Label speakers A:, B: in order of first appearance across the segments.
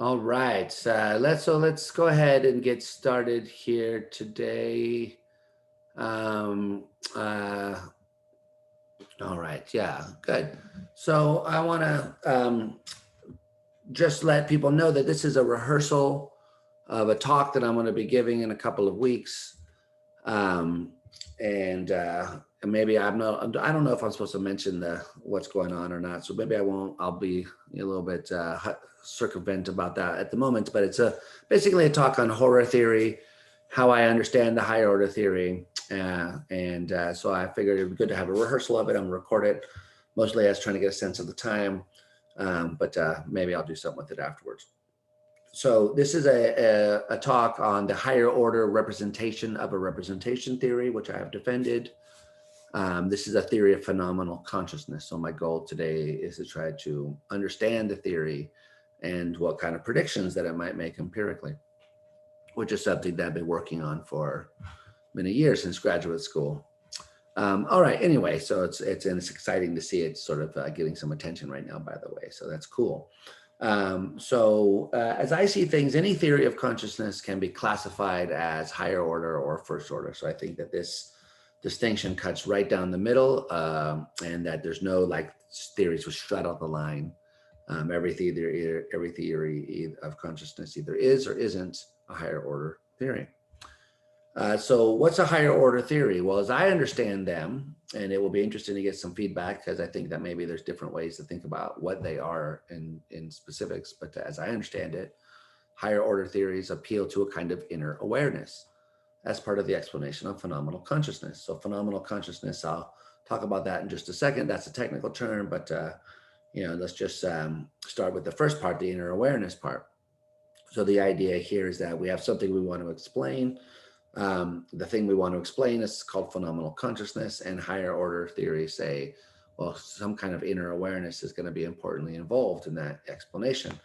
A: All right, let's go ahead and get started here today. Um, uh, all right, yeah, good. So I want to just let people know that this is a rehearsal of a talk that I'm going to be giving in a couple of weeks. Um, and maybe I don't know if I'm supposed to mention what's going on or not. So maybe I won't. I'll be a little bit circumvent about that at the moment. But it's basically a talk on horror theory, how I understand the higher order theory, so I figured it'd be good to have a rehearsal of it. I'm gonna record it. Mostly, I was trying to get a sense of the time, but maybe I'll do something with it afterwards. So this is a talk on the higher order representation of a representation theory, which I have defended. This is a theory of phenomenal consciousness. So my goal today is to try to understand the theory and what kind of predictions that it might make empirically, which is something that I've been working on for many years since graduate school. All right, anyway, so it's exciting to see it sort of getting some attention right now, by the way, so that's cool. As I see things, any theory of consciousness can be classified as higher order or first order. So I think that this distinction cuts right down the middle, and that there's no like theories which straddle the line. Every theory of consciousness either is or isn't a higher order theory. So what's a higher order theory? Well, as I understand them, and it will be interesting to get some feedback because I think that maybe there's different ways to think about what they are in specifics, but as I understand it, higher order theories appeal to a kind of inner awareness as part of the explanation of phenomenal consciousness. So phenomenal consciousness, I'll talk about that in just a second. That's a technical term, but let's just start with the first part, the inner awareness part. So the idea here is that we have something we want to explain. The thing we want to explain is called phenomenal consciousness, and higher order theories say, well, some kind of inner awareness is going to be importantly involved in that explanation.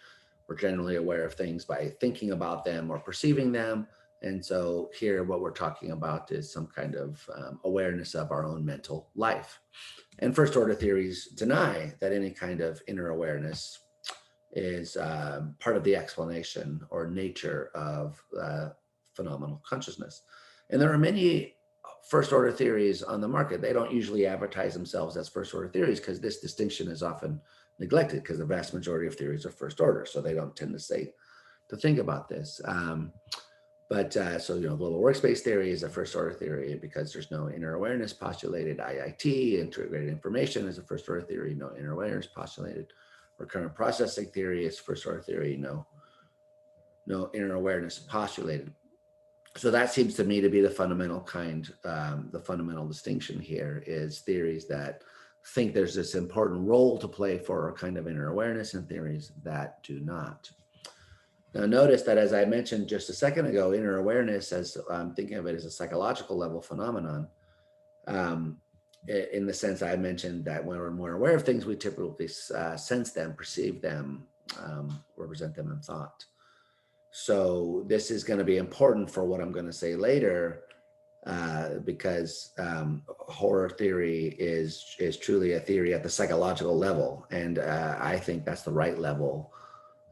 A: We're generally aware of things by thinking about them or perceiving them. And so here, what we're talking about is some kind of awareness of our own mental life. And first order theories deny that any kind of inner awareness is part of the explanation or nature of phenomenal consciousness. And there are many first order theories on the market. They don't usually advertise themselves as first order theories because this distinction is often neglected because the vast majority of theories are first order. So they don't tend to think about this. Global workspace theory is a first order theory because there's no inner awareness postulated. IIT, integrated information, is a first order theory, no inner awareness postulated. Recurrent processing theory is first order theory, no inner awareness postulated. So that seems to me to be the fundamental the fundamental distinction here is theories that think there's this important role to play for a kind of inner awareness and theories that do not. Now notice that as I mentioned just a second ago, inner awareness, as I'm thinking of it as a psychological level phenomenon, in the sense I mentioned that when we're more aware of things, we typically sense them, perceive them, represent them in thought. So this is going to be important for what I'm going to say later, because horror theory is truly a theory at the psychological level. And I think that's the right level.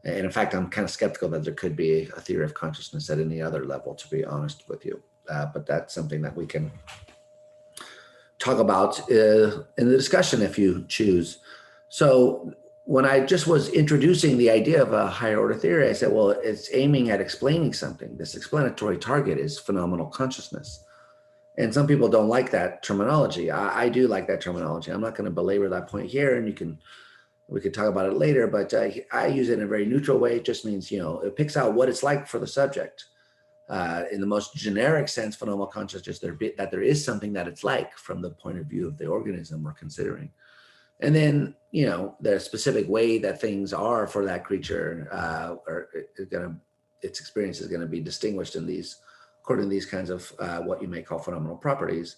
A: And in fact, I'm kind of skeptical that there could be a theory of consciousness at any other level, to be honest with you. But that's something that we can talk about in the discussion if you choose. So when I just was introducing the idea of a higher order theory, I said, well, it's aiming at explaining something. This explanatory target is phenomenal consciousness. And some people don't like that terminology. I do like that terminology. I'm not going to belabor that point here, and we could talk about it later, but I use it in a very neutral way. It just means, it picks out what it's like for the subject. In the most generic sense, phenomenal consciousness, that there is something that it's like from the point of view of the organism we're considering. And then, the specific way that things are for that creature, its experience is going to be distinguished according to these kinds of what you may call phenomenal properties.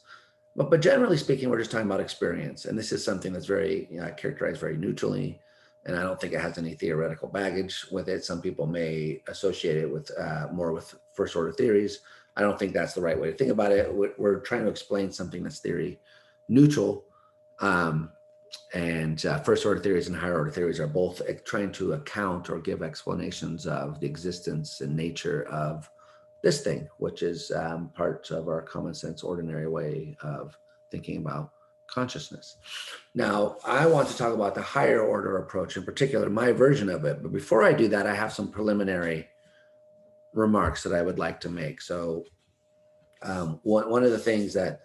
A: But generally speaking, we're just talking about experience. And this is something that's very characterized very neutrally. And I don't think it has any theoretical baggage with it. Some people may associate it with more with first order theories. I don't think that's the right way to think about it. We're trying to explain something that's theory neutral. first order theories and higher order theories are both trying to account or give explanations of the existence and nature of this thing, which is part of our common sense, ordinary way of thinking about consciousness. Now, I want to talk about the higher order approach, in particular, my version of it. But before I do that, I have some preliminary remarks that I would like to make. So one of the things that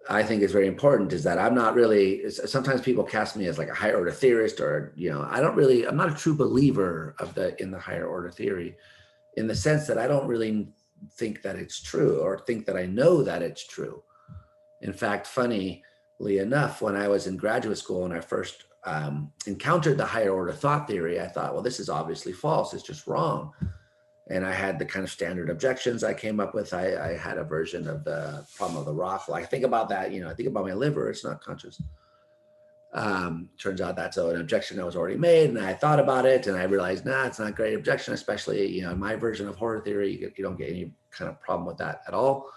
A: I think is very important is that I'm not really, sometimes people cast me as like a higher order theorist, or, I'm not a true believer in the higher order theory, in the sense that I don't really think that it's true or think that I know that it's true. In fact, funnily enough, when I was in graduate school and I first encountered the higher order thought theory, I thought, well, this is obviously false. It's just wrong. And I had the kind of standard objections I came up with. I had a version of the problem of the rock. Well, I think about that, I think about my liver, it's not conscious. Turns out that's an objection that was already made, and I thought about it and I realized, it's not a great objection, especially, in my version of horror theory, you don't get any kind of problem with that at all.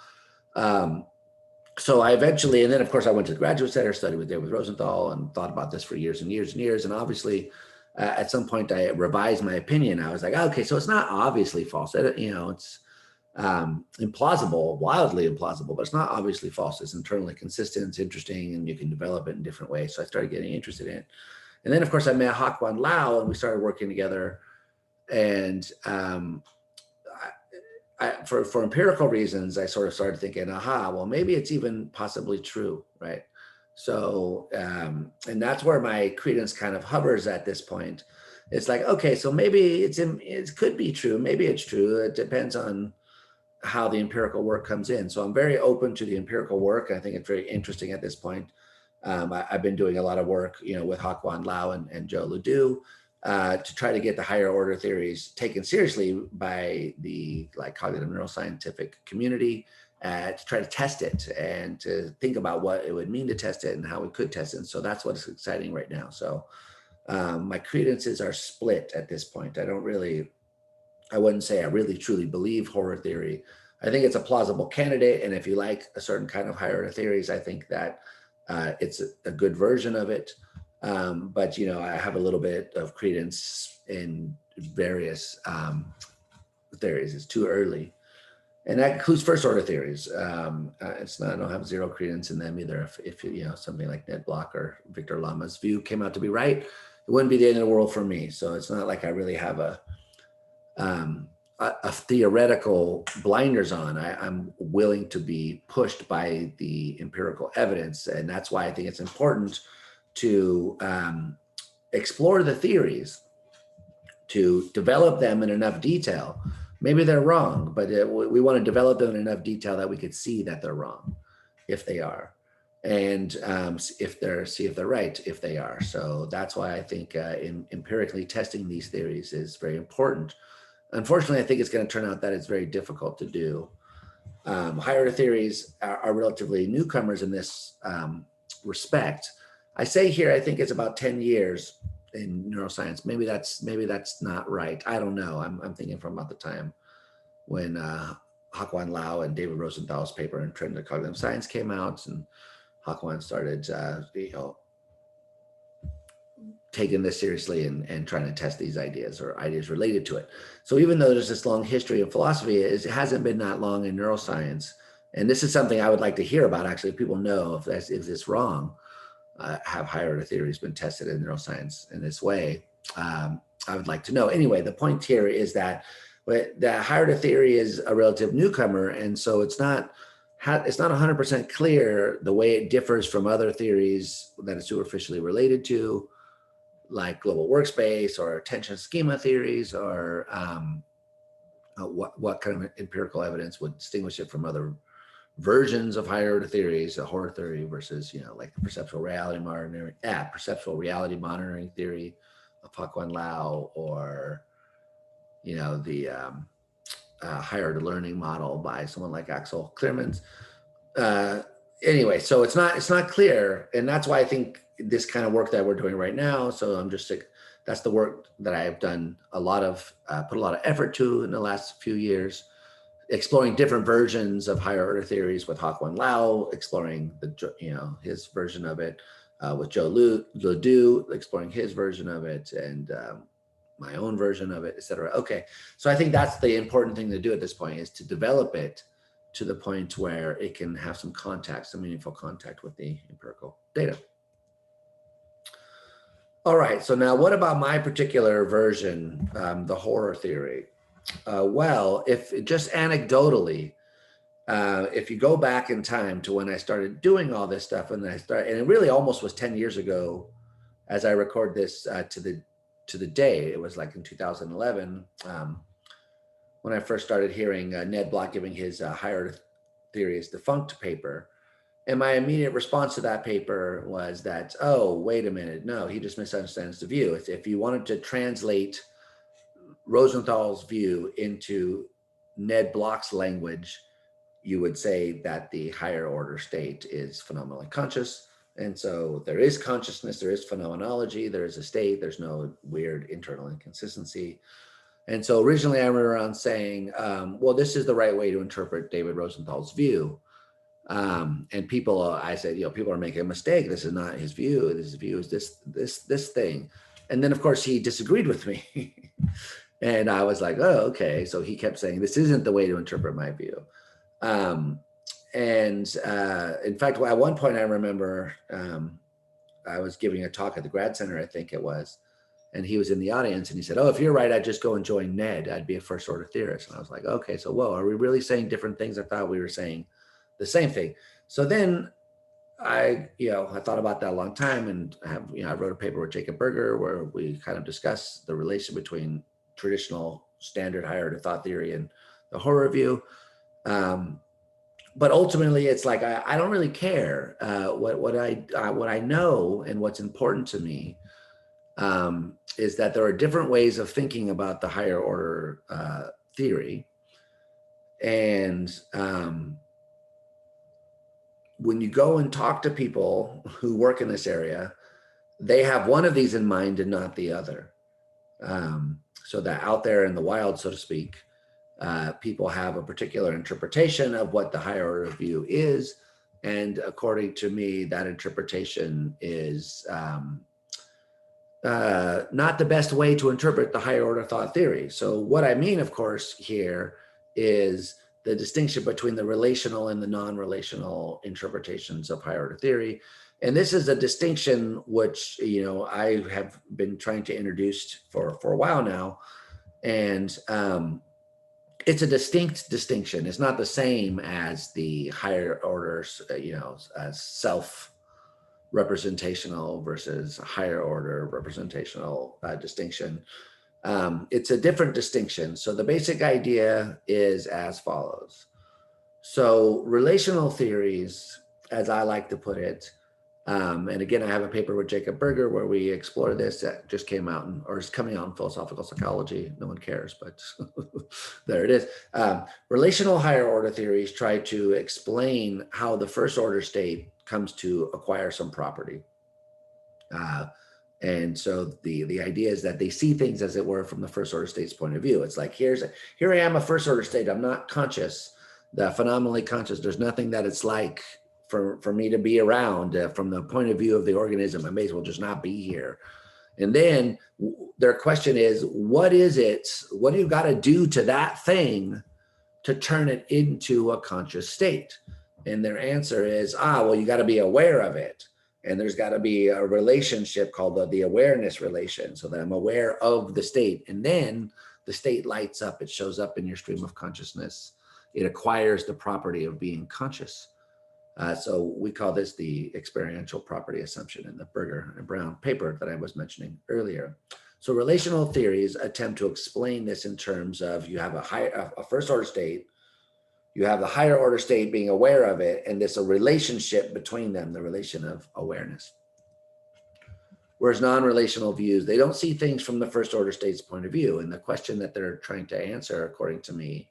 A: So I eventually, and then of course I went to the graduate center, studied with David Rosenthal, and thought about this for years and years and years. And obviously, at some point I revised my opinion. I was like, okay, so it's not obviously false. It's implausible, wildly implausible, but it's not obviously false. It's internally consistent, it's interesting, and you can develop it in different ways. So I started getting interested in it. And then of course I met Hak-Wan Lau, and we started working together. And for empirical reasons, I sort of started thinking, well, maybe it's even possibly true, right? So, and that's where my credence kind of hovers at this point. It's like, okay, so maybe it could be true. Maybe it's true. It depends on how the empirical work comes in. So I'm very open to the empirical work. I think it's very interesting at this point. I've been doing a lot of work, with Hak-Wan Lau and Joe Ledoux, to try to get the higher order theories taken seriously by the cognitive neuroscientific community, to try to test it and to think about what it would mean to test it and how we could test it. And so that's what's exciting right now. So my credences are split at this point. I wouldn't say I really truly believe horror theory. I think it's a plausible candidate. And if you like a certain kind of higher order theories, I think that it's a good version of it. But, I have a little bit of credence in various theories. It's too early. And that includes first order theories. I don't have zero credence in them either. If something like Ned Block or Victor Lama's view came out to be right, it wouldn't be the end of the world for me. So it's not like I really have a theoretical blinders on. I'm willing to be pushed by the empirical evidence. And that's why I think it's important to explore the theories, to develop them in enough detail. Maybe they're wrong, but we want to develop them in enough detail that we could see that they're wrong, if they are, and see if they're right, if they are. So that's why I think in empirically testing these theories is very important. Unfortunately, I think it's going to turn out that it's very difficult to do. Higher order theories are relatively newcomers in this respect. I say here, I think it's about 10 years in neuroscience. Maybe that's not right. I don't know. I'm thinking from about the time when Hak-Wan Lau and David Rosenthal's paper in Trend of Cognitive Science came out, and Hak-Wan started taking this seriously and trying to test these ideas or ideas related to it. So even though there's this long history of philosophy, it hasn't been that long in neuroscience. And this is something I would like to hear about, actually, if people know if it's wrong. Have higher order theories been tested in neuroscience in this way? I would like to know. Anyway, the point here is that the higher order theory is a relative newcomer, and so it's not 100% clear the way it differs from other theories that it's superficially related to, like global workspace or attention schema theories, or what kind of empirical evidence would distinguish it from other versions of higher order theories, a horror theory versus, like the perceptual reality monitoring theory of Hak-Wan Lau, or, the higher order learning model by someone like Axel Clearmans. Anyway, so it's not clear. And that's why I think this kind of work that we're doing right now. So that's the work that I have done put a lot of effort to in the last few years, exploring different versions of higher order theories with Hak-Wan Lau, exploring his version of it, with Joe Ledoux, exploring his version of it, and my own version of it, et cetera. Okay, so I think that's the important thing to do at this point, is to develop it to the point where it can have some contact, some meaningful contact with the empirical data. All right, so now what about my particular version, the horror theory? Well, if just anecdotally, if you go back in time to when I started doing all this stuff, and and it really almost was 10 years ago, as I record this to the day, it was like in 2011, when I first started hearing Ned Block giving his Higher Theory is Defunct paper. And my immediate response to that paper was that, oh, wait a minute, no, he just misunderstands the view. If you wanted to translate Rosenthal's view into Ned Block's language, you would say that the higher order state is phenomenally conscious. And so there is consciousness, there is phenomenology, there is a state, there's no weird internal inconsistency. And so originally I went around saying, well, this is the right way to interpret David Rosenthal's view. And people, I said, people are making a mistake. This is not his view. His view is this thing. And then of course he disagreed with me. And I was like, oh, okay. So he kept saying, this isn't the way to interpret my view. In fact, at one point I remember I was giving a talk at the grad center, I think it was, and he was in the audience and he said, oh, if you're right, I'd just go and join Ned. I'd be a first order theorist. And I was like, okay, so whoa, are we really saying different things? I thought we were saying the same thing. So then I thought about that a long time, and I wrote a paper with Jacob Berger where we kind of discussed the relation between traditional standard higher order thought theory and the horror view. But ultimately, it's like I don't really care. What I know and what's important to me is that there are different ways of thinking about the higher order theory, and when you go and talk to people who work in this area, they have one of these in mind and not the other. So that out there in the wild, so to speak, people have a particular interpretation of what the higher order view is. And according to me, that interpretation is not the best way to interpret the higher order thought theory. So what I mean, of course, here is the distinction between the relational and the non-relational interpretations of higher order theory. And this is a distinction which, I have been trying to introduce for a while now. And it's a distinct distinction. It's not the same as the higher orders, as self-representational versus higher order representational distinction. It's a different distinction. So the basic idea is as follows. So relational theories, as I like to put it, and again, I have a paper with Jacob Berger where we explore this that just came out or is coming out in Philosophical Psychology. No one cares, but there it is. Relational higher order theories try to explain how the first order state comes to acquire some property. And so the idea is that they see things, as it were, from the first order state's point of view. It's like, here I am, a first order state. I'm not conscious, the phenomenally conscious. There's nothing that it's like for me to be around from the point of view of the organism. I may as well just not be here. And then their question is, what is it? What do you got to do to that thing to turn it into a conscious state? And their answer is, well, you got to be aware of it. And there's got to be a relationship called the awareness relation, so that I'm aware of the state. And then the state lights up. It shows up in your stream of consciousness. It acquires the property of being conscious. So we call this the experiential property assumption in the Berger and Brown paper that I was mentioning earlier. So relational theories attempt to explain this in terms of you have a first order state, you have the higher order state being aware of it, and there's a relationship between them, the relation of awareness. Whereas non-relational views, they don't see things from the first order state's point of view. And the question that they're trying to answer, according to me,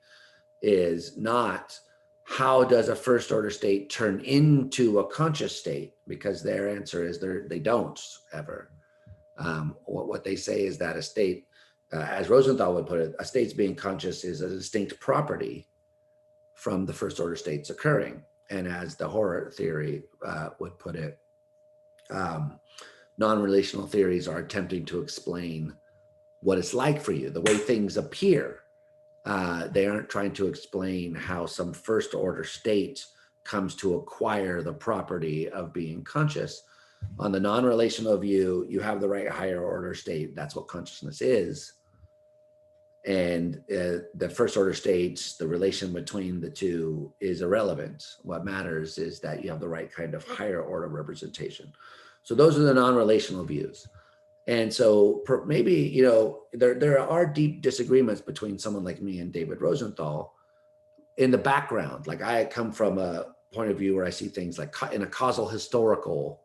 A: is not how does a first order state turn into a conscious state, because their answer is they don't ever. What they say is that a state, as Rosenthal would put it, a state's being conscious is a distinct property from the first order states occurring. And as the horror theory would put it, Non-relational theories are attempting to explain what it's like for you, the way things appear. They aren't trying to explain how some first order state comes to acquire the property of being conscious. On the non-relational view, you have the right higher order state. That's what consciousness is. And the first order states, the relation between the two is irrelevant. What matters is that you have the right kind of higher order representation. So those are the non-relational views. And so maybe, you know, there are deep disagreements between someone like me and David Rosenthal in the background. Like I come from a point of view where I see things like in a causal historical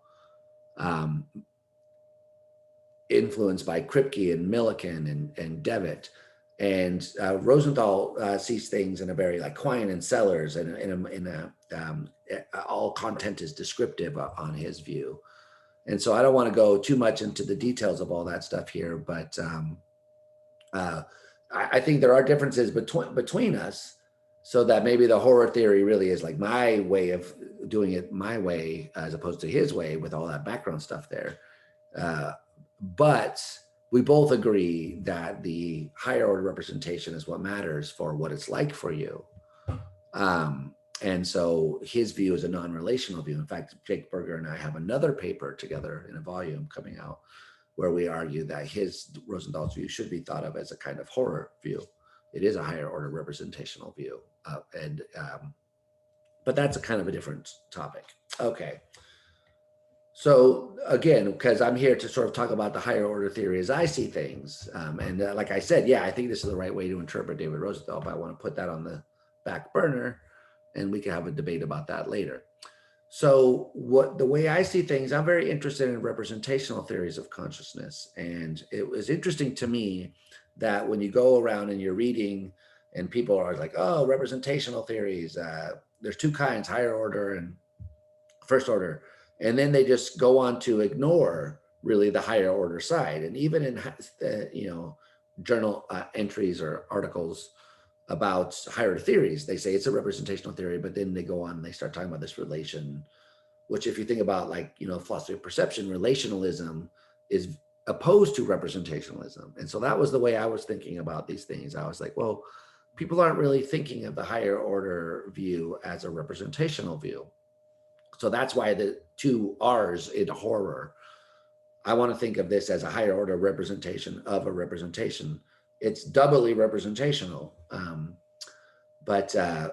A: influenced by Kripke and Millikan and Devitt. And Rosenthal sees things in a very like Quine and Sellers, and all content is descriptive on his view. And so I don't want to go too much into the details of all that stuff here, but I think there are differences between us, so that maybe the horror theory really is like my way of doing it my way as opposed to his way with all that background stuff there. But we both agree that the higher order representation is what matters for what it's like for you. And so his view is a non-relational view. In fact, Jake Berger and I have another paper together in a volume coming out where we argue that Rosenthal's view should be thought of as a kind of horror view. It is a higher order representational view. But that's a kind of a different topic. Okay. So again, because I'm here to sort of talk about the higher order theory as I see things. Like I said, yeah, I think this is the right way to interpret David Rosenthal, but I want to put that on the back burner and we can have a debate about that later. So the way I see things, I'm very interested in representational theories of consciousness. And it was interesting to me that when you go around and you're reading and people are like, oh, representational theories, there's two kinds, higher order and first order. And then they just go on to ignore really the higher order side. And even in journal entries or articles about higher theories, they say it's a representational theory, but then they go on and they start talking about this relation, which if you think about like, philosophy of perception, relationalism is opposed to representationalism. And so that was the way I was thinking about these things. I was like, well, people aren't really thinking of the higher order view as a representational view. So that's why the two R's in horror, I want to think of this as a higher order representation of a representation. It's doubly representational, but the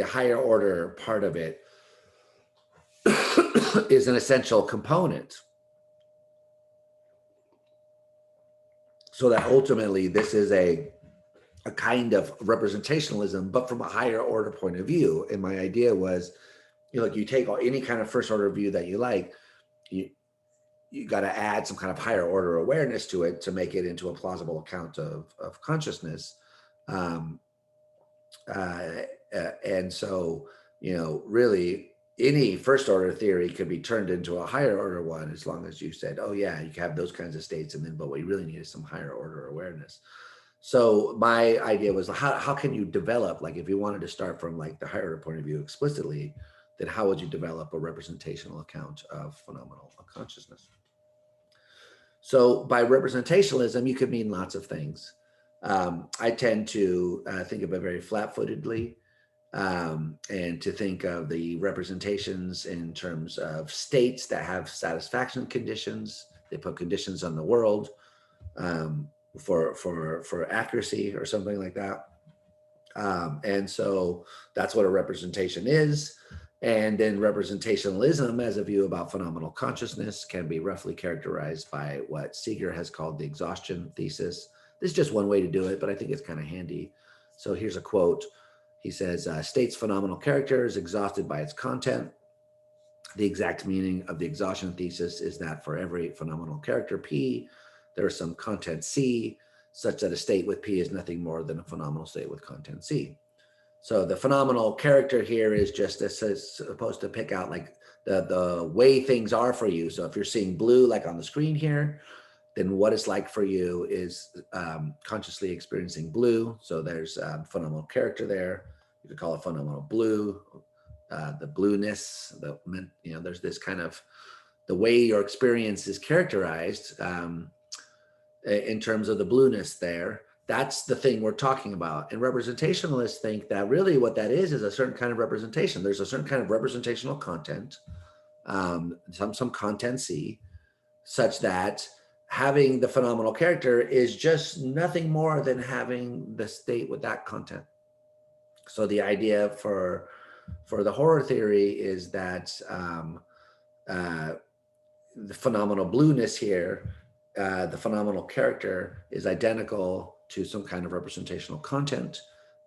A: higher order part of it is an essential component. So that ultimately this is a kind of representationalism, but from a higher order point of view. And my idea was, you take any kind of first order view that you like, you got to add some kind of higher order awareness to it to make it into a plausible account of consciousness. And so, really any first order theory could be turned into a higher order one, as long as you said, oh yeah, you can have those kinds of states. And then, but what you really need is some higher order awareness. So my idea was how can you develop, like if you wanted to start from like the higher order point of view explicitly, then how would you develop a representational account of phenomenal consciousness? So by representationalism, you could mean lots of things. I tend to think of it very flat-footedly and to think of the representations in terms of states that have satisfaction conditions. They put conditions on the world for accuracy or something like that. And so that's what a representation is. And then representationalism as a view about phenomenal consciousness can be roughly characterized by what Seeger has called the exhaustion thesis. This is just one way to do it, but I think it's kind of handy. So here's a quote. He says, state's phenomenal character is exhausted by its content. The exact meaning of the exhaustion thesis is that for every phenomenal character P, there is some content C, such that a state with P is nothing more than a phenomenal state with content C. So the phenomenal character here is just supposed to pick out like the way things are for you. So if you're seeing blue like on the screen here, then what it's like for you is consciously experiencing blue. So there's phenomenal character there. You could call it phenomenal blue, the blueness, there's this kind of the way your experience is characterized in terms of the blueness there, that's the thing we're talking about. And representationalists think that really what that is a certain kind of representation. There's a certain kind of representational content, some content C, such that having the phenomenal character is just nothing more than having the state with that content. So the idea for the horror theory is that the phenomenal blueness here, the phenomenal character is identical to some kind of representational content.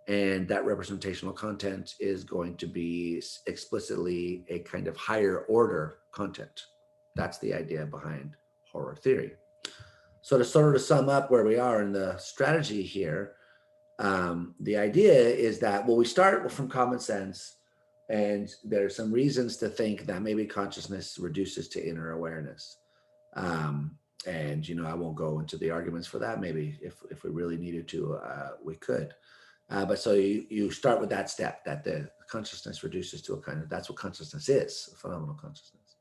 A: And that representational content is going to be explicitly a kind of higher order content. That's the idea behind horror theory. So to sort of sum up where we are in the strategy here, the idea is that, well, we start from common sense, and there's some reasons to think that maybe consciousness reduces to inner awareness. And, you know, I won't go into the arguments for that. Maybe if we really needed to, we could. But so you start with that step, that the consciousness reduces to a kind of, that's what consciousness is, phenomenal consciousness.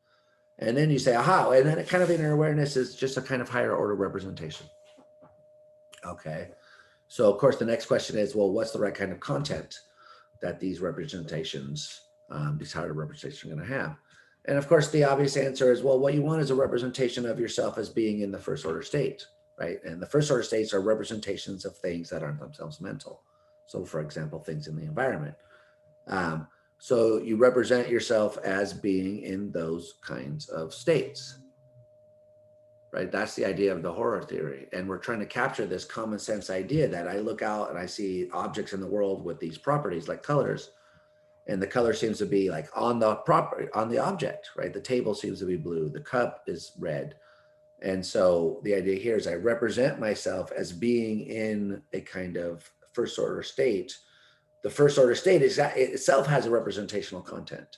A: And then you say, aha, and then a kind of inner awareness is just a kind of higher order representation. Okay. So of course, the next question is, well, what's the right kind of content that these representations, these higher representations are going to have? And of course, the obvious answer is, well, what you want is a representation of yourself as being in the first order state, right? And the first order states are representations of things that aren't themselves mental. So for example, things in the environment. So you represent yourself as being in those kinds of states, right? That's the idea of the horror theory. And we're trying to capture this common sense idea that I look out and I see objects in the world with these properties like colors, and the color seems to be like on the property, on the object, right? The table seems to be blue, the cup is red. And so the idea here is I represent myself as being in a kind of first order state. The first order state is that it itself has a representational content.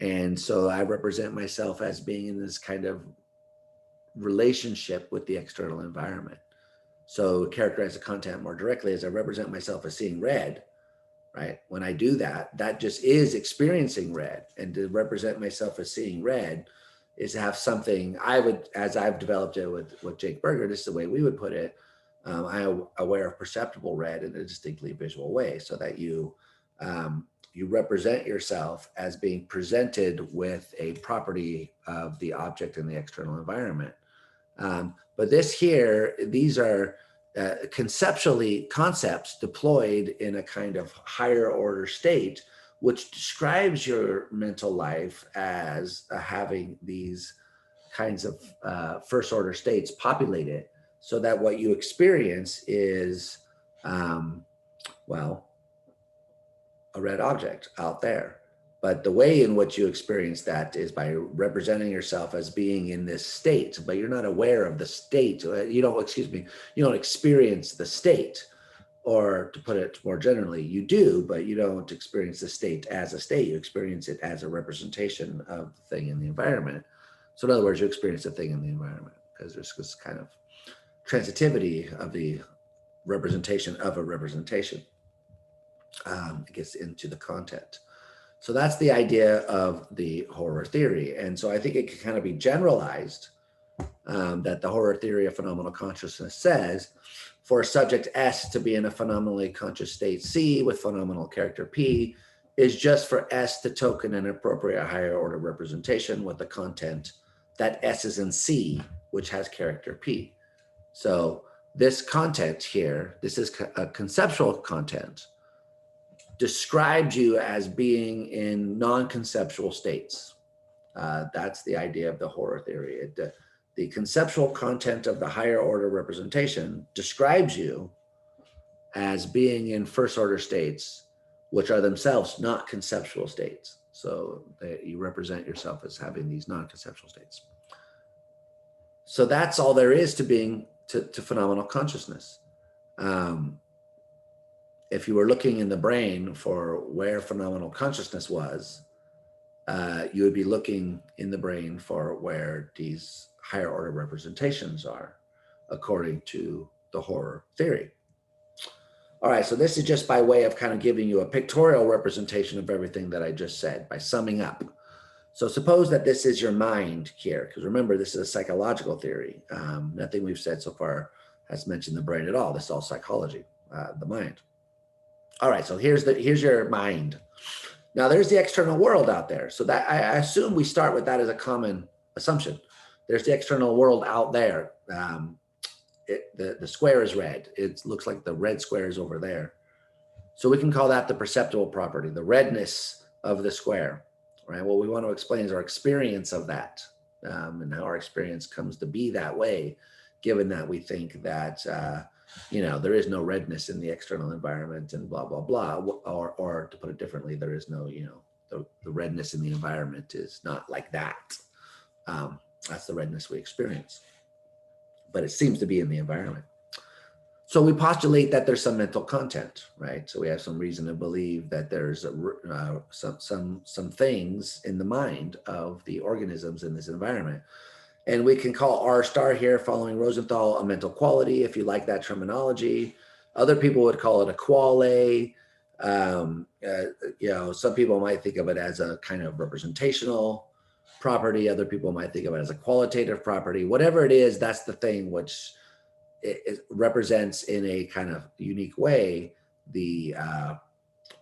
A: And so I represent myself as being in this kind of relationship with the external environment. So characterize the content more directly as I represent myself as seeing red, right? When I do that, that just is experiencing red. And to represent myself as seeing red is to have something I would, as I've developed it with Jake Berger, this is the way we would put it. I'm aware of perceptible red in a distinctly visual way, so that you represent yourself as being presented with a property of the object in the external environment. But this here, these are conceptually concepts deployed in a kind of higher order state, which describes your mental life as having these kinds of first order states populated, so that what you experience is, well, a red object out there. But the way in which you experience that is by representing yourself as being in this state, but you're not aware of the state. You don't, you don't experience the state. Or to put it more generally, you do, but you don't experience the state as a state. You experience it as a representation of the thing in the environment. So in other words, you experience the thing in the environment, because there's this kind of transitivity of the representation of a representation. It gets into the content. So that's the idea of the horror theory. And so I think it can kind of be generalized, that the horror theory of phenomenal consciousness says, for a subject S to be in a phenomenally conscious state C with phenomenal character P is just for S to token an appropriate higher order representation with the content that S is in C, which has character P. So this content here, this is a conceptual content, describes you as being in non-conceptual states. That's the idea of the horror theory. The conceptual content of the higher order representation describes you as being in first order states, which are themselves not conceptual states. So you represent yourself as having these non-conceptual states. So that's all there is to being to phenomenal consciousness. If you were looking in the brain for where phenomenal consciousness was, you would be looking in the brain for where these higher order representations are, according to the horror theory. All right, so this is just by way of kind of giving you a pictorial representation of everything that I just said, by summing up. So suppose that this is your mind here, because remember, this is a psychological theory. Nothing we've said so far has mentioned the brain at all. This is all psychology, the mind. All right, so here's your mind. Now there's the external world out there. So that I assume we start with that as a common assumption. There's the external world out there. The square is red. It looks like the red square is over there. So we can call that the perceptual property, the redness of the square, right? What we want to explain is our experience of that, and how our experience comes to be that way, given that we think that, there is no redness in the external environment and blah, blah, blah. Or to put it differently, there is no, the redness in the environment is not like that. That's the redness we experience, but it seems to be in the environment. So we postulate that there's some mental content, right? So we have some reason to believe that there's some things in the mind of the organisms in this environment. And we can call R star here, following Rosenthal, a mental quality, if you like that terminology. Other people would call it a quale. Some people might think of it as a kind of representational property. Other people might think of it as a qualitative property. Whatever it is, that's the thing which it represents in a kind of unique way the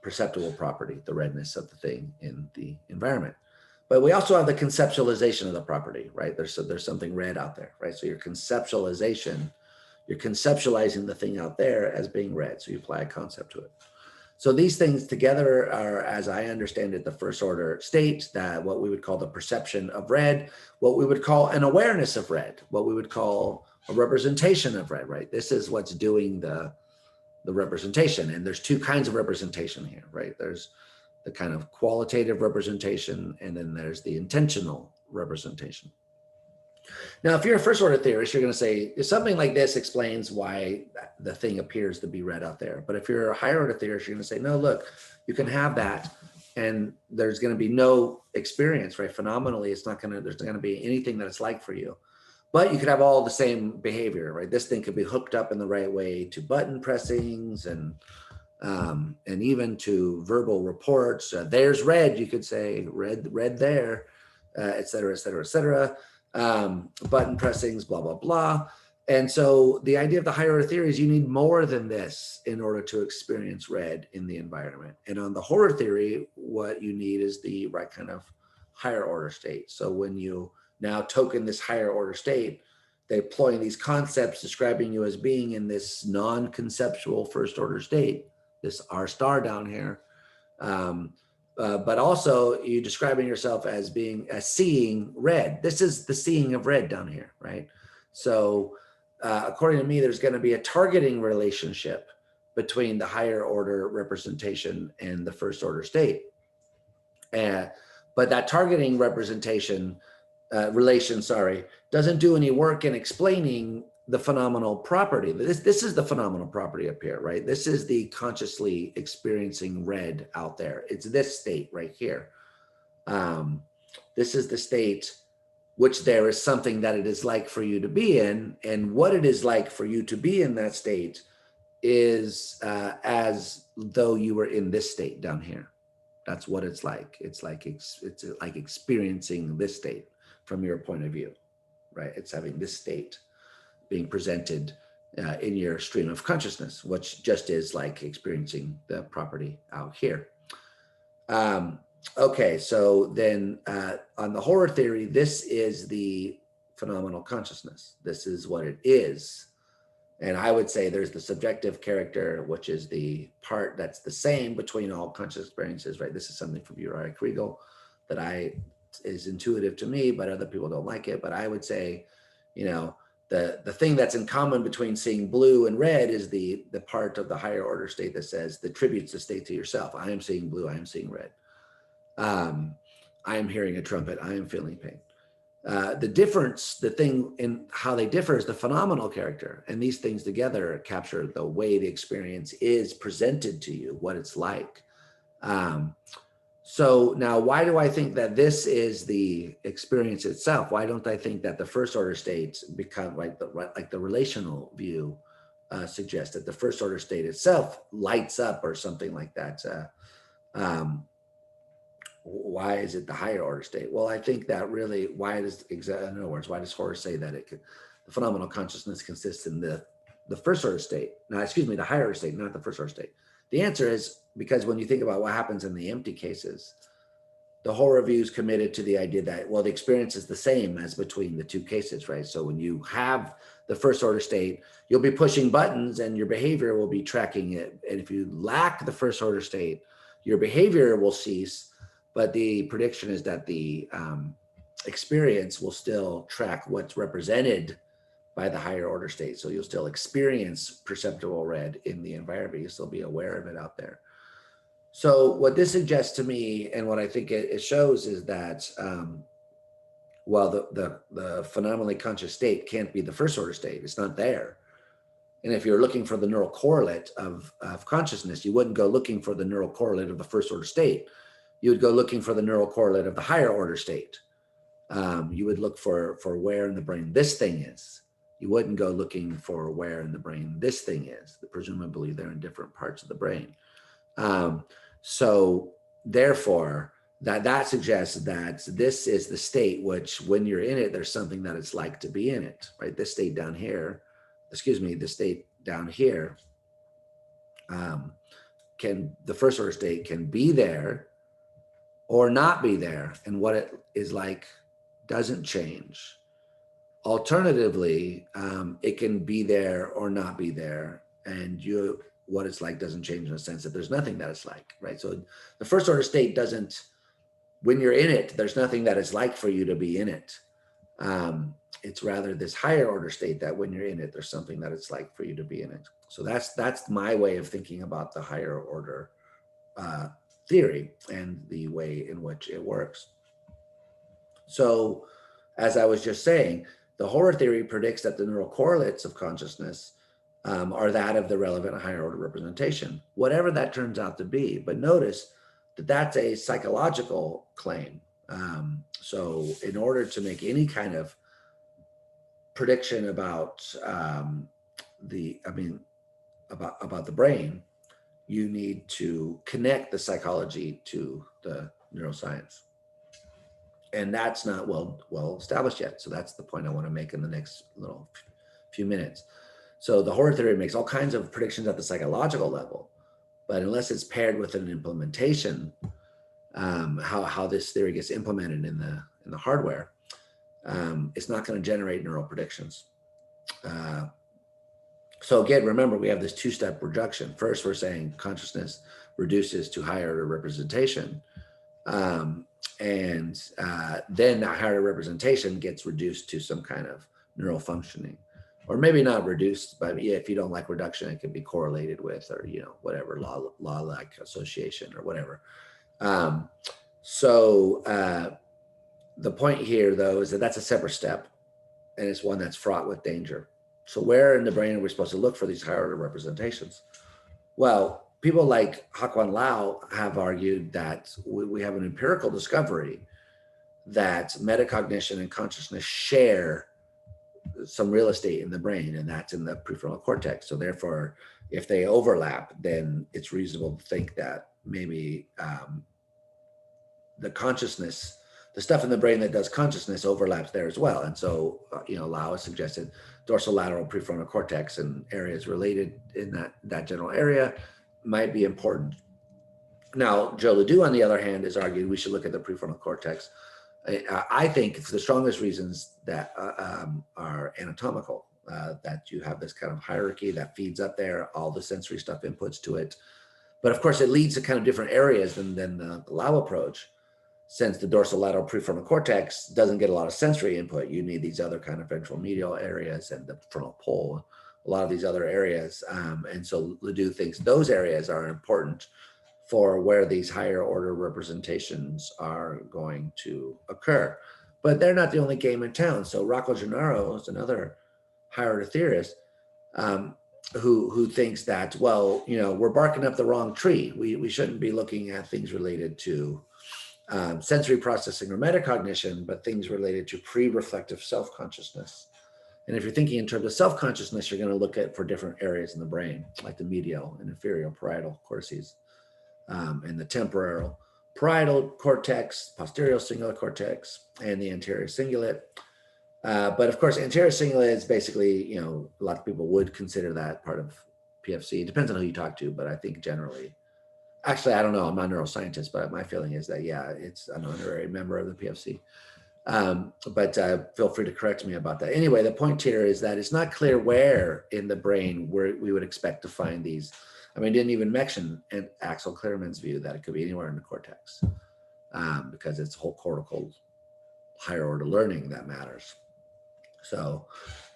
A: perceptual property, the redness of the thing in the environment. But we also have the conceptualization of the property, right? There's something red out there, right? So your conceptualization, you're conceptualizing the thing out there as being red. So you apply a concept to it. So these things together are, as I understand it, the first order state, that what we would call the perception of red, what we would call an awareness of red, what we would call a representation of red, right? This is what's doing the representation. And there's two kinds of representation here, right? There's the kind of qualitative representation, and then there's the intentional representation. Now, if you're a first order theorist, you're going to say something like this explains why the thing appears to be red out there. But if you're a higher order theorist, you're going to say, no, look, you can have that, and there's going to be no experience, right? Phenomenally, there's not going to be anything that it's like for you. But you could have all the same behavior, right? This thing could be hooked up in the right way to button pressings and even to verbal reports. There's red, you could say, red there, et cetera, et cetera, et cetera. Button pressings, blah, blah, blah. And so the idea of the higher order theory is you need more than this in order to experience red in the environment. And on the horror theory, what you need is the right kind of higher order state. So when you now token this higher order state, they employ these concepts describing you as being in this non-conceptual first order state, this R star down here. But also you describing yourself as seeing red. This is the seeing of red down here, right? So according to me, there's going to be a targeting relationship between the higher order representation and the first order state. But that targeting representation relation, doesn't do any work in explaining the phenomenal property. This is the phenomenal property up here, right? This is the consciously experiencing red out there. It's this state right here. This is the state which there is something that it is like for you to be in, and what it is like for you to be in that state is as though you were in this state down here. That's what it's like. It's like experiencing this state from your point of view, right? It's having this state being presented in your stream of consciousness, which just is like experiencing the property out here. Okay, so then on the horror theory, this is the phenomenal consciousness. This is what it is. And I would say there's the subjective character, which is the part that's the same between all conscious experiences, right? This is something from Uriah Kriegel that is intuitive to me, but other people don't like it. But I would say, the thing that's in common between seeing blue and red is the part of the higher order state that says, that attributes the state to yourself. I am seeing blue, I am seeing red. I am hearing a trumpet, I am feeling pain. The difference, the thing in how they differ is the phenomenal character. And these things together capture the way the experience is presented to you, what it's like. So now, why do I think that this is the experience itself? Why don't I think that the first order states become like the relational view suggests, that the first order state itself lights up or something like that? why is it the higher order state? Well, I think that really, in other words, why does horror say that the phenomenal consciousness consists in the first order state? No, excuse me, the higher order state, not the first order state. The answer is because when you think about what happens in the empty cases, the horror view is committed to the idea that, well, the experience is the same as between the two cases, right? So when you have the first order state, you'll be pushing buttons and your behavior will be tracking it. And if you lack the first order state, your behavior will cease, but the prediction is that the experience will still track what's represented by the higher order state. So you'll still experience perceptible red in the environment. You'll still be aware of it out there. So what this suggests to me, and what I think it shows, is that while the phenomenally conscious state can't be the first order state, it's not there. And if you're looking for the neural correlate of consciousness, you wouldn't go looking for the neural correlate of the first order state. You would go looking for the neural correlate of the higher order state. You would look for where in the brain this thing is. You wouldn't go looking for where in the brain this thing is. Presumably they're in different parts of the brain. So therefore, that suggests that this is the state which, when you're in it, there's something that it's like to be in it, right? This state down here, the state down here, the first order state can be there or not be there, and what it is like doesn't change. Alternatively, it can be there or not be there, and what it's like doesn't change in the sense that there's nothing that it's like, right? So the first order state doesn't, when you're in it, there's nothing that it's like for you to be in it. It's rather this higher order state that when you're in it, there's something that it's like for you to be in it. So that's my way of thinking about the higher order theory and the way in which it works. So as I was just saying, the horror theory predicts that the neural correlates of consciousness are that of the relevant higher order representation, whatever that turns out to be. But notice that that's a psychological claim. So in order to make any kind of prediction about the brain, you need to connect the psychology to the neuroscience. And that's not well established yet. So that's the point I want to make in the next little few minutes. So the horror theory makes all kinds of predictions at the psychological level, but unless it's paired with an implementation, how this theory gets implemented in the hardware, it's not going to generate neural predictions. So again, remember, we have this two-step reduction. First, we're saying consciousness reduces to higher order representation. And then the higher representation gets reduced to some kind of neural functioning, or maybe not reduced, but yeah, if you don't like reduction, it can be correlated with, or whatever, law-like association or whatever. The point here, though, is that that's a separate step, and it's one that's fraught with danger. So where in the brain are we supposed to look for these higher order representations? Well, people like Hakuan Lau have argued that we have an empirical discovery that metacognition and consciousness share some real estate in the brain, and that's in the prefrontal cortex. So therefore, if they overlap, then it's reasonable to think that maybe the consciousness, the stuff in the brain that does consciousness, overlaps there as well. And so, Lau has suggested dorsolateral prefrontal cortex and areas related in that general area might be important. Now, Joe Ledoux, on the other hand, has argued we should look at the prefrontal cortex. I think it's the strongest reasons that are anatomical, that you have this kind of hierarchy that feeds up there, all the sensory stuff inputs to it. But of course, it leads to kind of different areas than the Lau approach. Since the dorsolateral prefrontal cortex doesn't get a lot of sensory input, you need these other kind of ventral medial areas and the frontal pole, a lot of these other areas. And so Ledoux thinks those areas are important for where these higher order representations are going to occur. But they're not the only game in town. So Rocco Gennaro is another higher order theorist who thinks that, well, we're barking up the wrong tree. We shouldn't be looking at things related to sensory processing or metacognition, but things related to pre-reflective self-consciousness. And if you're thinking in terms of self-consciousness, you're going to look at for different areas in the brain, like the medial and inferior parietal cortices, and the temporal parietal cortex, posterior cingulate cortex, and the anterior cingulate. But of course, anterior cingulate is basically, a lot of people would consider that part of PFC. It depends on who you talk to, but I think generally, actually, I don't know, I'm not a neuroscientist, but my feeling is that, yeah, it's an honorary member of the PFC. But feel free to correct me about that. Anyway, the point here is that it's not clear where in the brain where we would expect to find these. I mean, I didn't even mention in Axel Clearman's view that it could be anywhere in the cortex, because it's whole cortical higher order learning that matters. So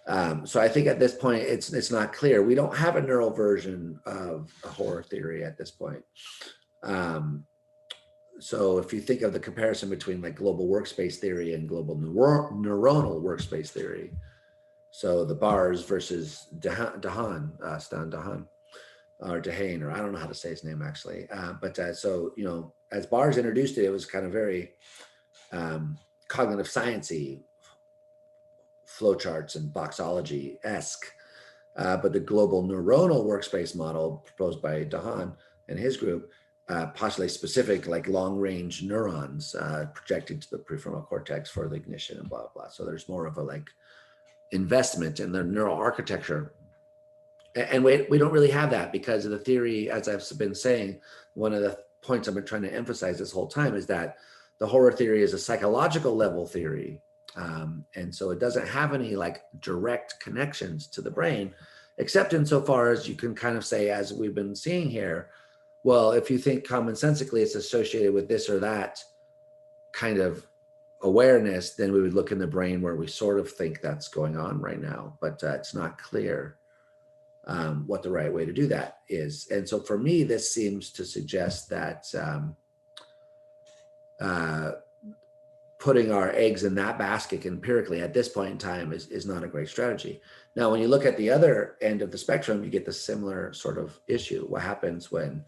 A: I think at this point, it's not clear. We don't have a neural version of a horror theory at this point. So if you think of the comparison between like global workspace theory and global neuronal workspace theory, so the bars versus Stan Dehaene, or Dehaene, or I don't know how to say his name actually. So, as Bars introduced it, it was kind of very cognitive sciencey, flowcharts and boxology-esque. But the global neuronal workspace model proposed by Dehaene and his group postulates specific, like long-range neurons projected to the prefrontal cortex for the ignition and blah, blah. So there's more of a like investment in the neural architecture. And we don't really have that because of the theory, as I've been saying, one of the points I've been trying to emphasize this whole time is that the horror theory is a psychological level theory. And so it doesn't have any like direct connections to the brain, except insofar as you can kind of say, as we've been seeing here, well, if you think commonsensically it's associated with this or that kind of awareness, then we would look in the brain where we sort of think that's going on right now, but it's not clear what the right way to do that is. And so for me, this seems to suggest that putting our eggs in that basket empirically at this point in time is not a great strategy. Now, when you look at the other end of the spectrum, you get the similar sort of issue. What happens when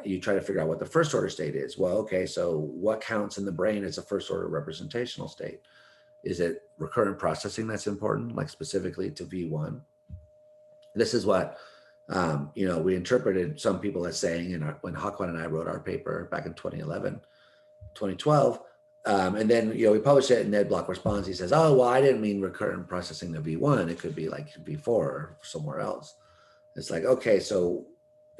A: you try to figure out what the first order state is? Well, okay, so what counts in the brain as a first order representational state? Is it recurrent processing that's important, like specifically to V1? This is what, we interpreted some people as saying when Haquan and I wrote our paper back in 2011, 2012. And then, we published it and Ned Block responds. He says, oh, well, I didn't mean recurrent processing of V1. It could be like V4 or somewhere else. It's like, okay, so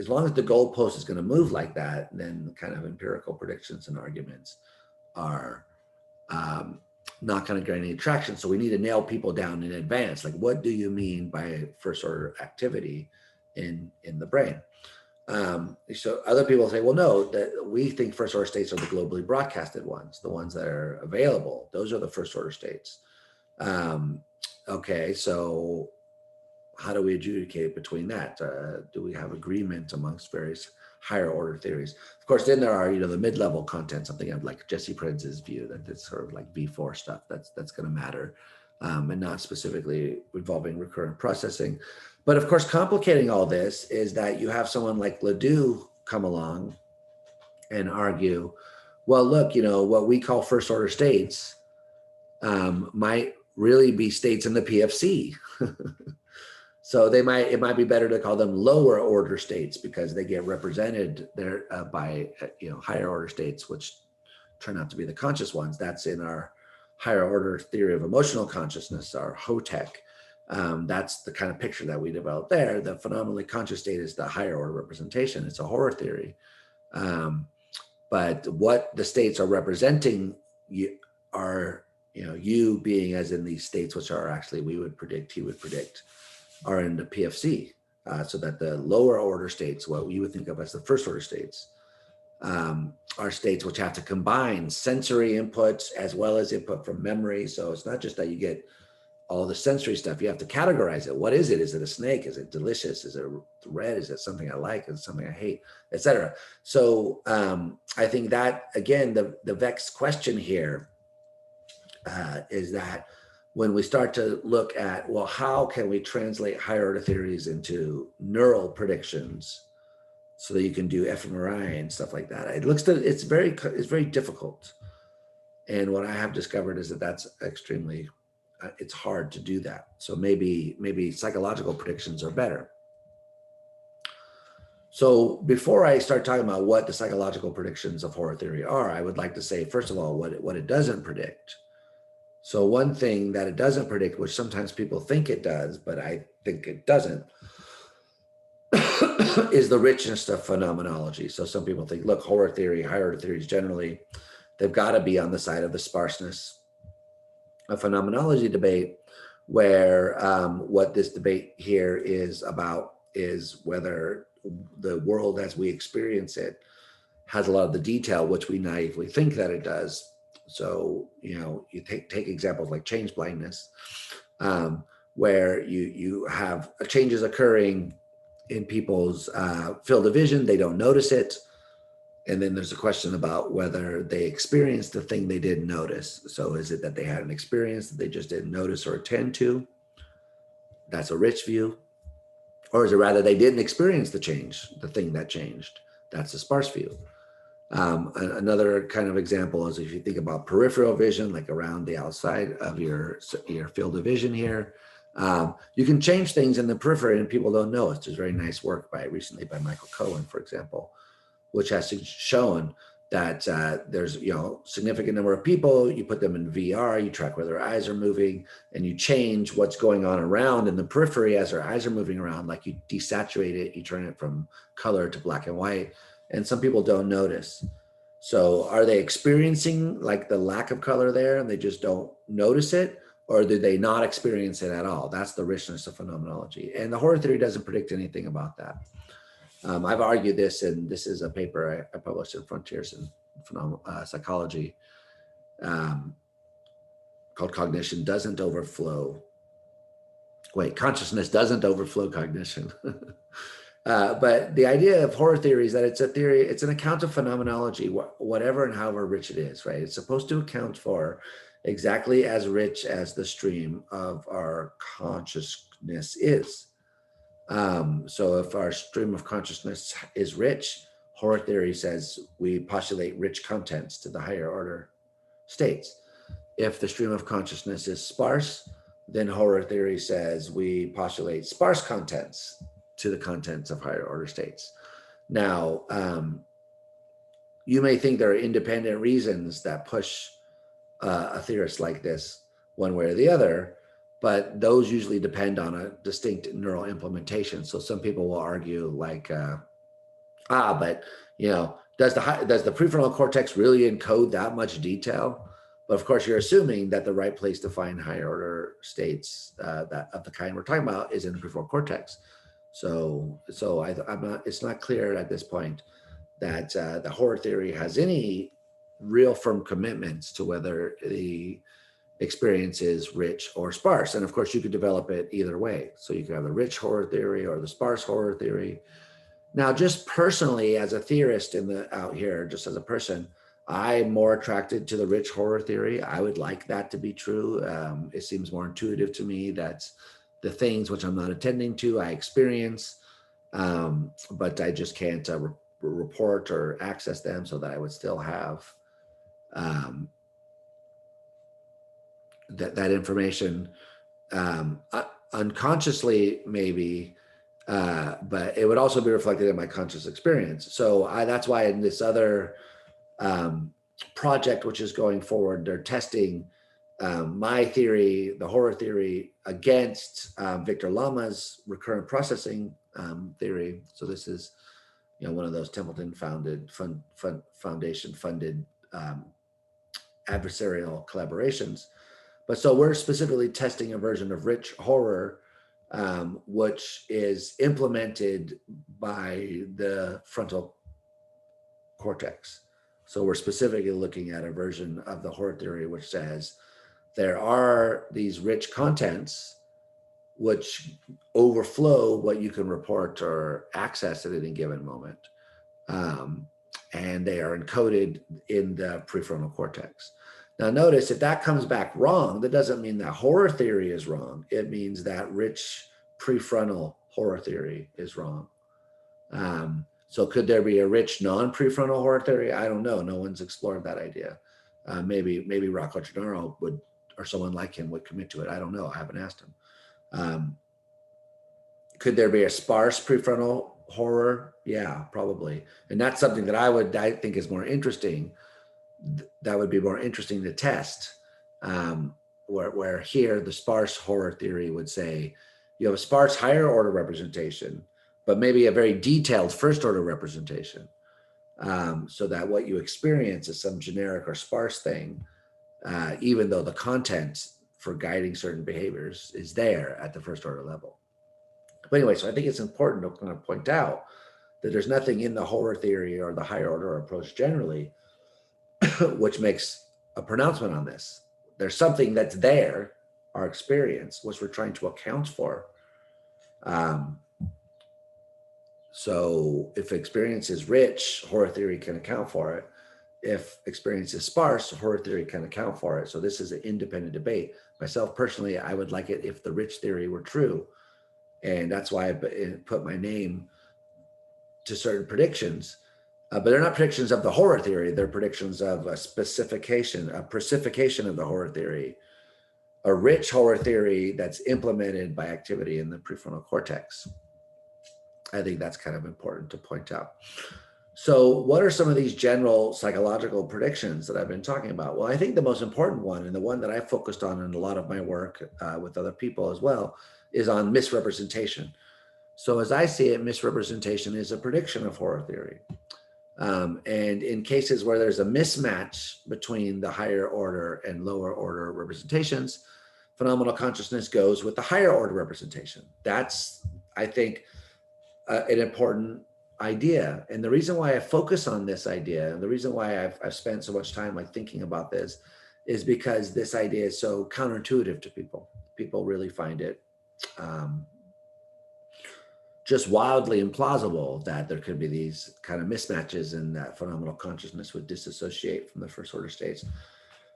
A: as long as the goalpost is going to move like that, then kind of empirical predictions and arguments are not going to get any traction. So we need to nail people down in advance. Like, what do you mean by first order activity in the brain? So other people say, well, no, that we think first order states are the globally broadcasted ones, the ones that are available. Those are the first order states. Okay, so how do we adjudicate between that? Do we have agreement amongst various higher order theories? Of course, then there are, the mid-level content, something of like Jesse Prince's view that it's sort of like V4 stuff that's going to matter, and not specifically involving recurrent processing. But of course, complicating all this is that you have someone like Ledoux come along and argue, well, look, what we call first order states might really be states in the PFC. So it might be better to call them lower order states because they get represented there by higher order states, which turn out to be the conscious ones. That's in our higher order theory of emotional consciousness, our HOTEC. That's the kind of picture that we developed there. The phenomenally conscious state is the higher order representation. It's a horror theory. But what the states are representing are, you being as in these states, which are actually, he would predict, are in the PFC. So that the lower order states, what you would think of as the first order states, are states which have to combine sensory inputs as well as input from memory. So it's not just that you get all the sensory stuff, you have to categorize it. What is it? Is it a snake? Is it delicious? Is it red? Is it something I like? Is it something I hate, etc.? So I think that, again, the vexed question here is that when we start to look at, well, how can we translate higher order theories into neural predictions so that you can do fMRI and stuff like that? It's very difficult. And what I have discovered is that that's extremely, it's hard to do that. So maybe psychological predictions are better. So before I start talking about what the psychological predictions of horror theory are, I would like to say, first of all, what it doesn't predict. So one thing that it doesn't predict, which sometimes people think it does, but I think it doesn't, is the richness of phenomenology. So some people think, look, horror theory, higher order theories generally, they've got to be on the side of the sparseness. A phenomenology debate where what this debate here is about is whether the world as we experience it has a lot of the detail which we naively think that it does. So, you know, you take examples like change blindness, where you have changes occurring in people's field of vision, they don't notice it. And then there's a question about whether they experienced the thing they didn't notice. So is it that they had an experience that they just didn't notice or attend to? That's a rich view. Or is it rather they didn't experience the change, the thing that changed? That's a sparse view. Another kind of example is if you think about peripheral vision, like around the outside of your field of vision here, you can change things in the periphery and people don't know it. There's very nice work recently by Michael Cohen, for example, which has shown that there's, you know, significant number of people, you put them in VR, you track where their eyes are moving, and you change what's going on around in the periphery as their eyes are moving around, like you desaturate it, you turn it from color to black and white, and some people don't notice. So are they experiencing like the lack of color there and they just don't notice it? Or did they not experience it at all? That's the richness of phenomenology. And the horror theory doesn't predict anything about that. I've argued this, and this is a paper I published in Frontiers in Psychology, called Cognition Doesn't Overflow. Wait, Consciousness Doesn't Overflow Cognition. But the idea of horror theory is that it's a theory, it's an account of phenomenology, whatever and however rich it is, right? It's supposed to account for exactly as rich as the stream of our consciousness is. So if our stream of consciousness is rich, horror theory says we postulate rich contents to the higher order states. If the stream of consciousness is sparse, then horror theory says we postulate sparse contents to the contents of higher order states. Now, you may think there are independent reasons that push a theorist like this one way or the other, but those usually depend on a distinct neural implementation. So some people will argue like, but you know, does the prefrontal cortex really encode that much detail? But of course, you're assuming that the right place to find higher order states that of the kind we're talking about is in the prefrontal cortex. So I'm not. It's not clear at this point that the horror theory has any real firm commitments to whether the experience is rich or sparse. And of course, you could develop it either way. So you could have the rich horror theory or the sparse horror theory. Now, just personally, as a theorist out here, just as a person, I'm more attracted to the rich horror theory. I would like that to be true. It seems more intuitive to me that the things which I'm not attending to, I experience, but I just can't report or access them, so that I would still have that information unconsciously, maybe, but it would also be reflected in my conscious experience. So that's why in this other project, which is going forward, they're testing my theory, the horror theory, against Victor Lama's recurrent processing theory. So this is, you know, one of those Templeton Foundation funded adversarial collaborations. But so we're specifically testing a version of rich horror, which is implemented by the frontal cortex. So we're specifically looking at a version of the horror theory which says there are these rich contents which overflow what you can report or access at any given moment. And they are encoded in the prefrontal cortex. Now notice, if that comes back wrong, that doesn't mean that horror theory is wrong. It means that rich prefrontal horror theory is wrong. So could there be a rich non-prefrontal horror theory? I don't know. No one's explored that idea. Maybe Rocco Gennaro would, or someone like him would commit to it. I don't know. I haven't asked him. Could there be a sparse prefrontal horror, yeah, probably. And that's something that I think is more interesting. That would be more interesting to test. Where here the sparse horror theory would say you have a sparse higher order representation, but maybe a very detailed first order representation. So that what you experience is some generic or sparse thing, even though the content for guiding certain behaviors is there at the first order level. But anyway, so I think it's important to kind of point out that there's nothing in the horror theory or the higher order approach generally which makes a pronouncement on this. There's something that's there, our experience, which we're trying to account for. So if experience is rich, horror theory can account for it. If experience is sparse, horror theory can account for it. So this is an independent debate. Myself personally, I would like it if the rich theory were true. And that's why I put my name to certain predictions. But they're not predictions of the horror theory. They're predictions of a specification, a precification of the horror theory, a rich horror theory that's implemented by activity in the prefrontal cortex. I think that's kind of important to point out. So what are some of these general psychological predictions that I've been talking about? Well, I think the most important one, and the one that I focused on in a lot of my work with other people as well, is on misrepresentation. So as I see it, misrepresentation is a prediction of horror theory. And in cases where there's a mismatch between the higher order and lower order representations, phenomenal consciousness goes with the higher order representation. That's, I think, an important idea. And the reason why I focus on this idea, and the reason why I've spent so much time like thinking about this, is because this idea is so counterintuitive to people. People really find it just wildly implausible that there could be these kind of mismatches and that phenomenal consciousness would disassociate from the first order states.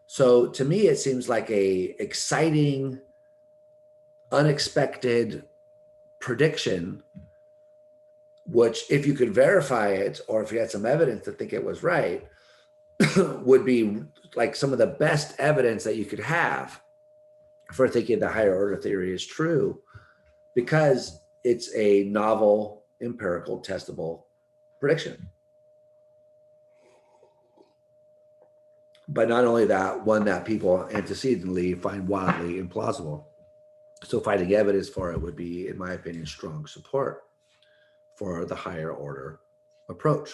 A: So to me, it seems like a exciting, unexpected prediction, which if you could verify it, or if you had some evidence to think it was right, would be like some of the best evidence that you could have for thinking the higher order theory is true, because it's a novel, empirical, testable prediction. But not only that, one that people antecedently find wildly implausible. So finding evidence for it would be, in my opinion, strong support for the higher order approach.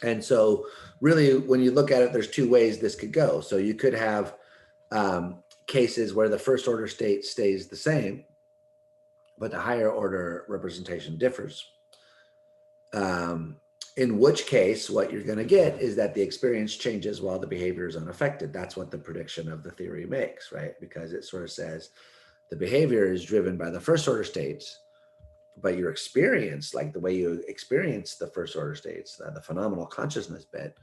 A: And so really, when you look at it, there's two ways this could go. So you could have cases where the first order state stays the same, but the higher order representation differs. In which case, what you're going to get is that the experience changes while the behavior is unaffected. That's what the prediction of the theory makes, right? Because it sort of says the behavior is driven by the first order states, but your experience, like the way you experience the first order states, the phenomenal consciousness bit,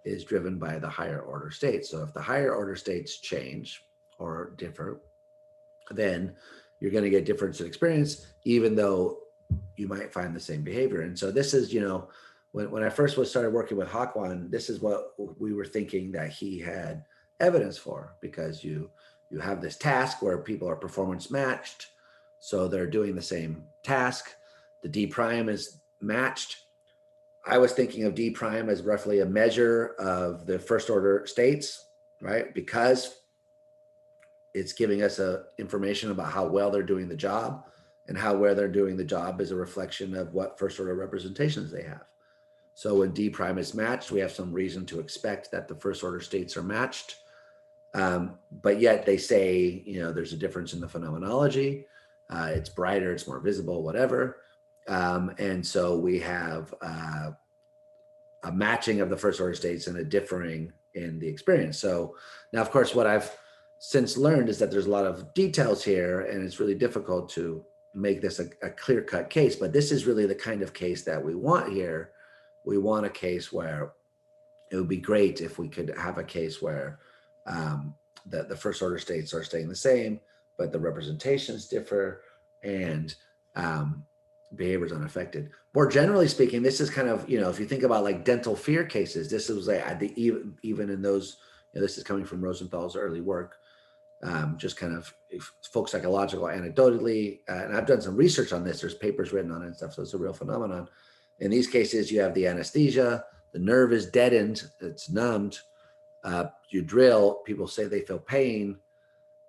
A: is driven by the higher order states. So if the higher order states change or differ, then you're going to get difference in experience, even though you might find the same behavior. And so this is, when I first started working with Hakwan, this is what we were thinking that he had evidence for, because you have this task where people are performance matched. So they're doing the same task. The D prime is matched. I was thinking of D prime as roughly a measure of the first order states, right? Because it's giving us information about how well they're doing the job, and how well they're doing the job is a reflection of what first order representations they have. So when D prime is matched, we have some reason to expect that the first order states are matched. But yet they say, there's a difference in the phenomenology. It's brighter, it's more visible, whatever. And so we have a matching of the first order states and a differing in the experience. So now, of course, what I've since learned is that there's a lot of details here, and it's really difficult to make this a clear-cut case, but this is really the kind of case that we want here. We want a case where it would be great if we could have a case where the first order states are staying the same, but the representations differ, and behavior is unaffected. More generally speaking, this is kind of, if you think about like dental fear cases, this was like even in those, this is coming from Rosenthal's early work. just kind of folk psychological anecdotally. And I've done some research on this. There's papers written on it and stuff. So it's a real phenomenon. In these cases, you have the anesthesia, the nerve is deadened, it's numbed. You drill, people say they feel pain.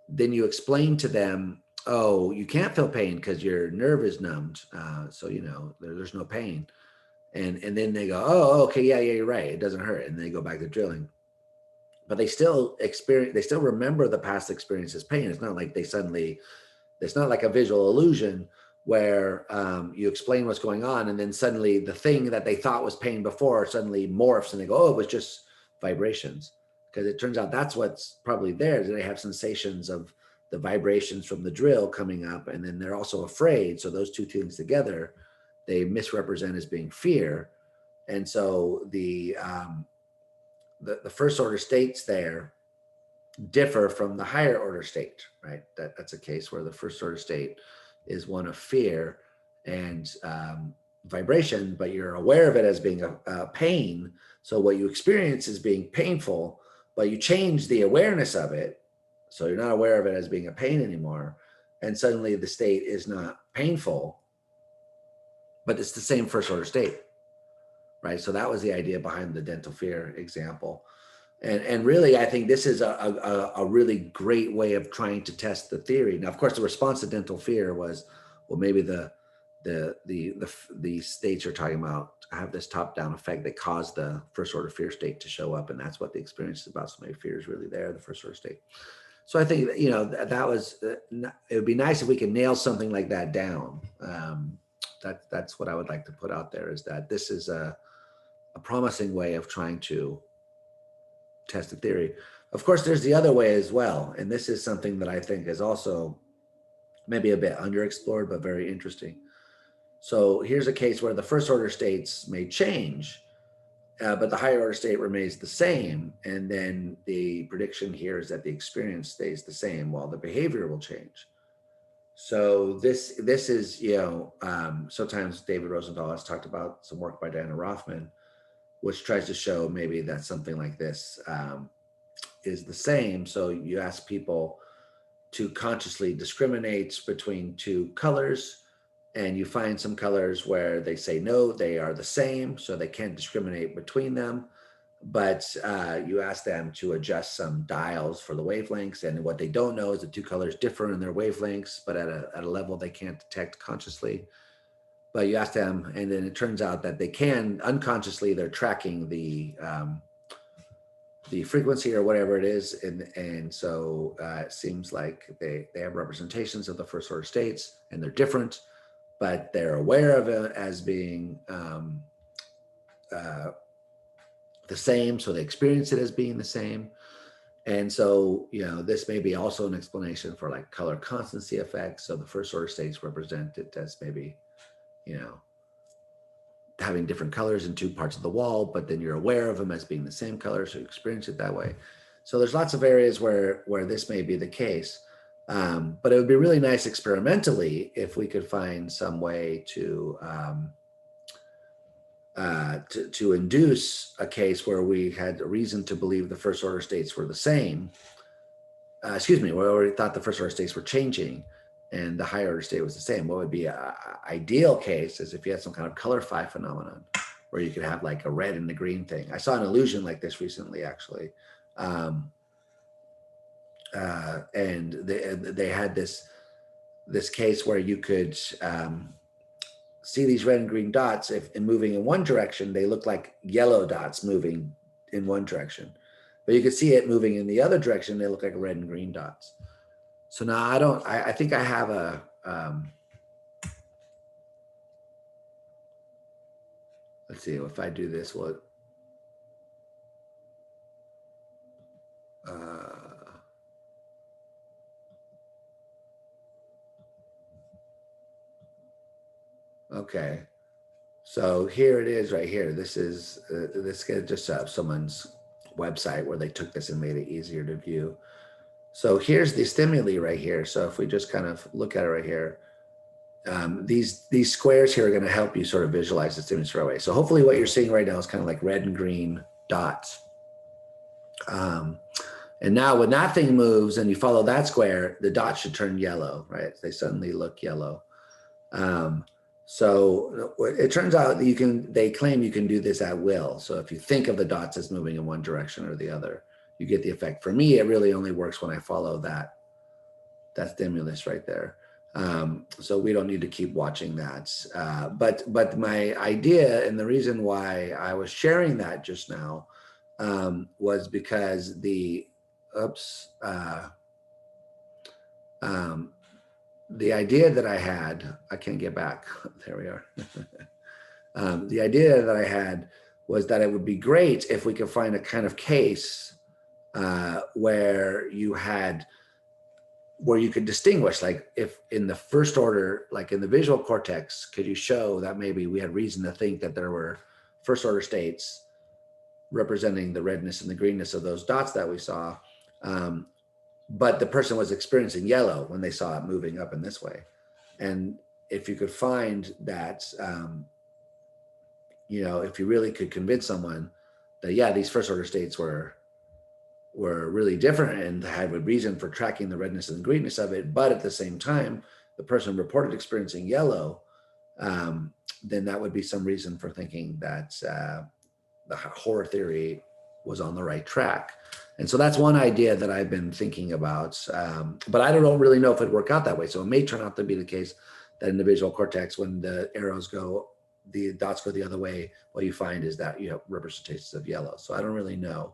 A: Then you explain to them, oh, you can't feel pain because your nerve is numbed. So, there's no pain. And then they go, oh, okay, yeah, you're right. It doesn't hurt. And they go back to drilling. But they still remember the past experience as pain. It's not like it's not like a visual illusion where you explain what's going on and then suddenly the thing that they thought was pain before suddenly morphs and they go, oh, it was just vibrations. Because it turns out that's what's probably there. They have sensations of the vibrations from the drill coming up, and then they're also afraid. So those two things together, they misrepresent as being fear. And so the first order states there differ from the higher order state, right? That's a case where the first order state is one of fear and vibration, but you're aware of it as being a pain. So what you experience is being painful, but you change the awareness of it. So you're not aware of it as being a pain anymore. And suddenly the state is not painful, but it's the same first order state, right? So that was the idea behind the dental fear example. And really, I think this is a really great way of trying to test the theory. Now, of course, the response to dental fear was, well, maybe the states you're talking about have this top-down effect that caused the first order fear state to show up, and that's what the experience is about. So maybe fear is really there, the first order state. So I think that was it would be nice if we could nail something like that down. That's what I would like to put out there, is that this is a promising way of trying to test the theory. Of course, there's the other way as well, and this is something that I think is also maybe a bit underexplored, but very interesting. So here's a case where the first order states may change, but the higher order state remains the same. And then the prediction here is that the experience stays the same while the behavior will change. So this is, sometimes David Rosenthal has talked about some work by Diana Rothman, which tries to show maybe that something like this is the same. So you ask people to consciously discriminate between two colors, and you find some colors where they say, no, they are the same, so they can't discriminate between them. But you ask them to adjust some dials for the wavelengths, and what they don't know is the two colors differ in their wavelengths, but at a level they can't detect consciously. But you ask them, and then it turns out that they can unconsciously, they're tracking the frequency or whatever it is. And so it seems like they have representations of the first order states, and they're different, but they're aware of it as being the same. So they experience it as being the same. And so, this may be also an explanation for like color constancy effects. So the first order states represent it as maybe, having different colors in two parts of the wall, but then you're aware of them as being the same color, so you experience it that way. So there's lots of areas where this may be the case, but it would be really nice experimentally if we could find some way to induce a case where we had a reason to believe the first order states were the same. We already thought the first order states were changing, and the higher order state was the same. What would be an ideal case is if you had some kind of color phi phenomenon where you could have like a red and a green thing. I saw an illusion like this recently, actually. And they had this case where you could see these red and green dots. If in moving in one direction, they look like yellow dots moving in one direction. But you could see it moving in the other direction, they look like red and green dots. So now I think I have a, let's see, if I do this, what, okay. So here it is right here. This is just someone's website where they took this and made it easier to view. So here's the stimuli right here. So if we just kind of look at it right here, these squares here are going to help you sort of visualize the stimulus right away. So hopefully what you're seeing right now is kind of like red and green dots. And now when that thing moves and you follow that square, the dots should turn yellow, right? They suddenly look yellow. So it turns out that they claim you can do this at will. So if you think of the dots as moving in one direction or the other, you get the effect. For me, it really only works when I follow that stimulus right there. So we don't need to keep watching that. But my idea and the reason why I was sharing that just now was because the idea that I had, I can't get back. There we are. The idea that I had was that it would be great if we could find a kind of case where you could distinguish, like if in the first order, like in the visual cortex, could you show that maybe we had reason to think that there were first order states representing the redness and the greenness of those dots that we saw, but the person was experiencing yellow when they saw it moving up in this way. And if you could find that, if you really could convince someone that, yeah, these first order states were really different and had a reason for tracking the redness and the greenness of it, but at the same time, the person reported experiencing yellow, then that would be some reason for thinking that the horror theory was on the right track. And so that's one idea that I've been thinking about, but I don't really know if it'd work out that way. So it may turn out to be the case that in the visual cortex, when the dots go the other way, what you find is that you have representations of yellow. So I don't really know.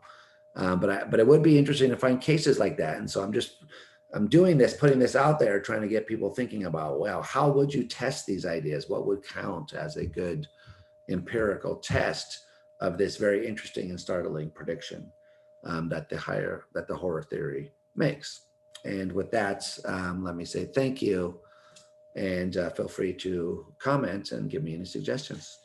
A: But it would be interesting to find cases like that. And so I'm doing this, putting this out there, trying to get people thinking about, well, how would you test these ideas? What would count as a good empirical test of this very interesting and startling prediction that the horror theory makes? And with that, let me say thank you, and feel free to comment and give me any suggestions.